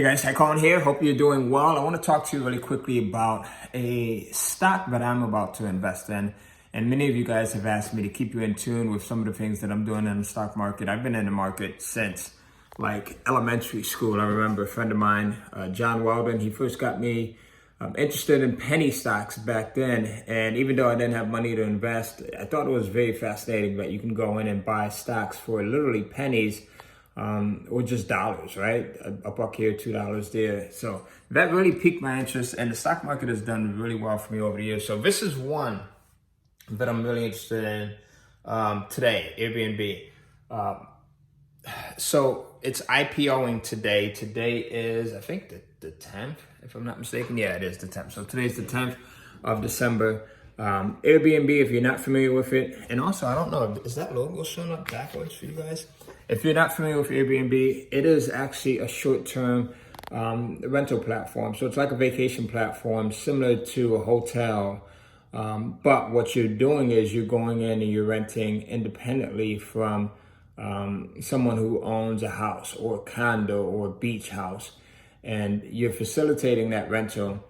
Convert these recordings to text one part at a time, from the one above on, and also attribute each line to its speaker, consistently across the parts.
Speaker 1: Hey guys, Colin here. Hope you're doing well. I want to talk to you really quickly about a stock that I'm about to invest in. And many of you guys have asked me to keep you in tune with some of the things that I'm doing in the stock market. I've been in the market since like elementary school. I remember a friend of mine, John Weldon, he first got me interested in penny stocks back then. And even though I didn't have money to invest, I thought it was very fascinating that you can go in and buy stocks for literally pennies. Or just dollars, right? A buck here, $2 there. So that really piqued my interest, and the stock market has done really well for me over the years. So this is one that I'm really interested in today, Airbnb. So it's IPOing today. Today is, I think, the 10th, if I'm not mistaken. Yeah, it is the 10th. So today's the 10th of December. Airbnb, if you're not familiar with it, and also, I don't know, is that logo showing up backwards for you guys? If you're not familiar with Airbnb, it is actually a short-term rental platform. So it's like a vacation platform, similar to a hotel. But what you're doing is you're going in and you're renting independently from someone who owns a house or a condo or a beach house. And you're facilitating that rental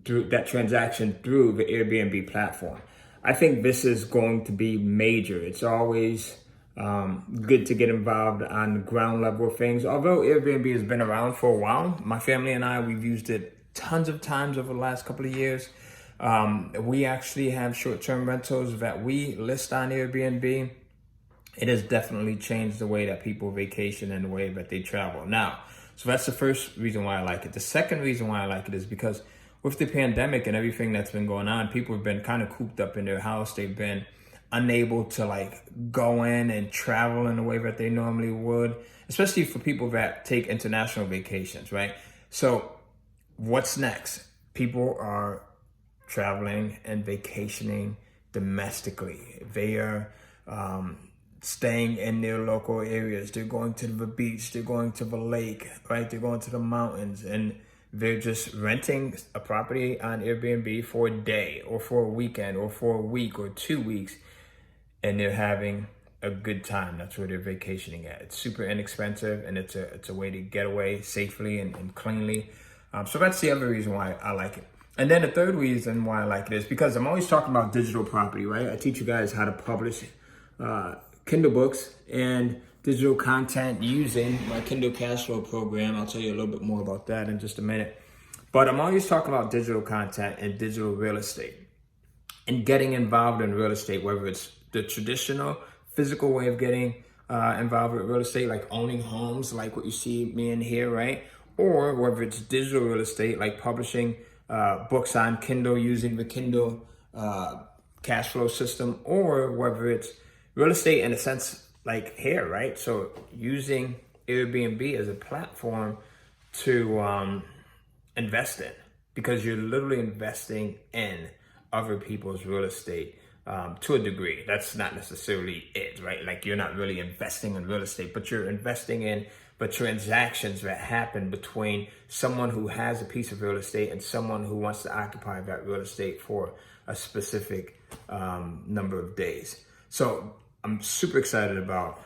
Speaker 1: through that transaction through the Airbnb platform. I think this is going to be major. It's always good to get involved on the ground level of things. Although Airbnb has been around for a while, my family and I, we've used it tons of times over the last couple of years. We actually have short-term rentals that we list on Airbnb. It has definitely changed the way that people vacation and the way that they travel. Now, so that's the first reason why I like it. The second reason why I like it is because with the pandemic and everything that's been going on, people have been kind of cooped up in their house. They've been unable to like go in and travel in the way that they normally would, especially for people that take international vacations, right? So what's next? People are traveling and vacationing domestically. They are staying in their local areas. They're going to the beach, they're going to the lake, right? They're going to the mountains, and they're just renting a property on Airbnb for a day or for a weekend or for a week or 2 weeks, and they're having a good time. That's where they're vacationing at. It's super inexpensive, and it's a way to get away safely and cleanly. So that's the other reason why I like it. And then the third reason why I like it is because I'm always talking about digital property, right? I teach you guys how to publish Kindle books and digital content using my Kindle cash flow program. I'll tell you a little bit more about that in just a minute. But I'm always talking about digital content and digital real estate and getting involved in real estate, whether it's the traditional physical way of getting involved with real estate, like owning homes, like what you see me in here, right? Or whether it's digital real estate, like publishing books on Kindle using the Kindle cash flow system, or whether it's real estate in a sense like here, right? So using Airbnb as a platform to invest in, because you're literally investing in other people's real estate to a degree. That's not necessarily it, right? Like you're not really investing in real estate, but you're investing in the transactions that happen between someone who has a piece of real estate and someone who wants to occupy that real estate for a specific number of days. So I'm super excited about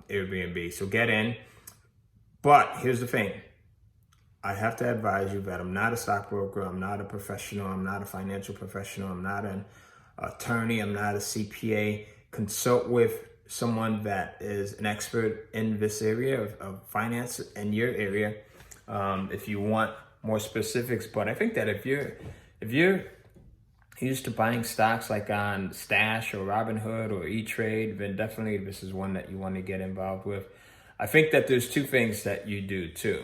Speaker 1: Airbnb. So get in. But here's the thing. I have to advise you that I'm not a stockbroker. I'm not a professional. I'm not a financial professional. I'm not an attorney. I'm not a CPA. Consult with someone that is an expert in this area of finance in your area if you want more specifics. But I think that if you're used to buying stocks like on Stash or Robinhood or E-Trade, then definitely this is one that you want to get involved with. I think that there's two things that you do too.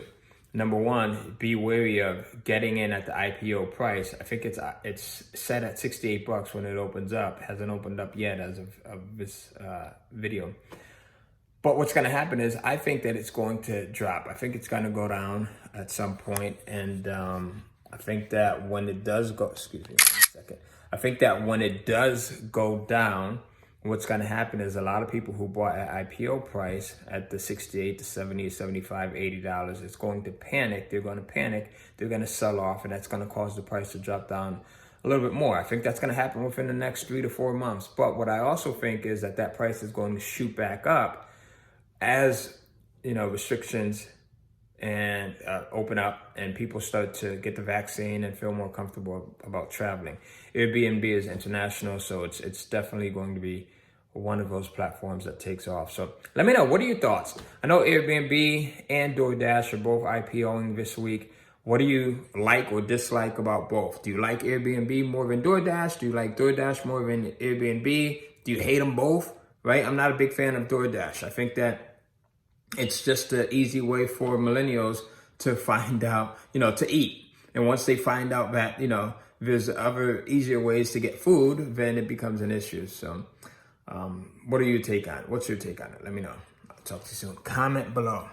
Speaker 1: Number one, be wary of getting in at the IPO price. I think it's set at $68 when it opens up. It hasn't opened up yet as of this video. But what's going to happen is I think that it's going to drop. I think it's going to go down at some point, and I think that when it does go, excuse me one second. I think that when it does go down, what's going to happen is a lot of people who bought at IPO price at the 68 to 70, 75, $80, it's going to panic. They're going to panic. They're going to sell off, and that's going to cause the price to drop down a little bit more. I think that's going to happen within the next 3 to 4 months. But what I also think is that price is going to shoot back up as, restrictions and open up and people start to get the vaccine and feel more comfortable about traveling. Airbnb is international, so it's definitely going to be one of those platforms that takes off. So let me know, what are your thoughts? I know Airbnb and DoorDash are both IPOing this week. What do you like or dislike about both? Do you like Airbnb more than DoorDash? Do you like DoorDash more than Airbnb? Do you hate them both? Right? I'm not a big fan of DoorDash. I think that it's just an easy way for millennials to find out, to eat. And once they find out that, there's other easier ways to get food, then it becomes an issue. So what are your take on it? What's your take on it? Let me know. I'll talk to you soon. Comment below.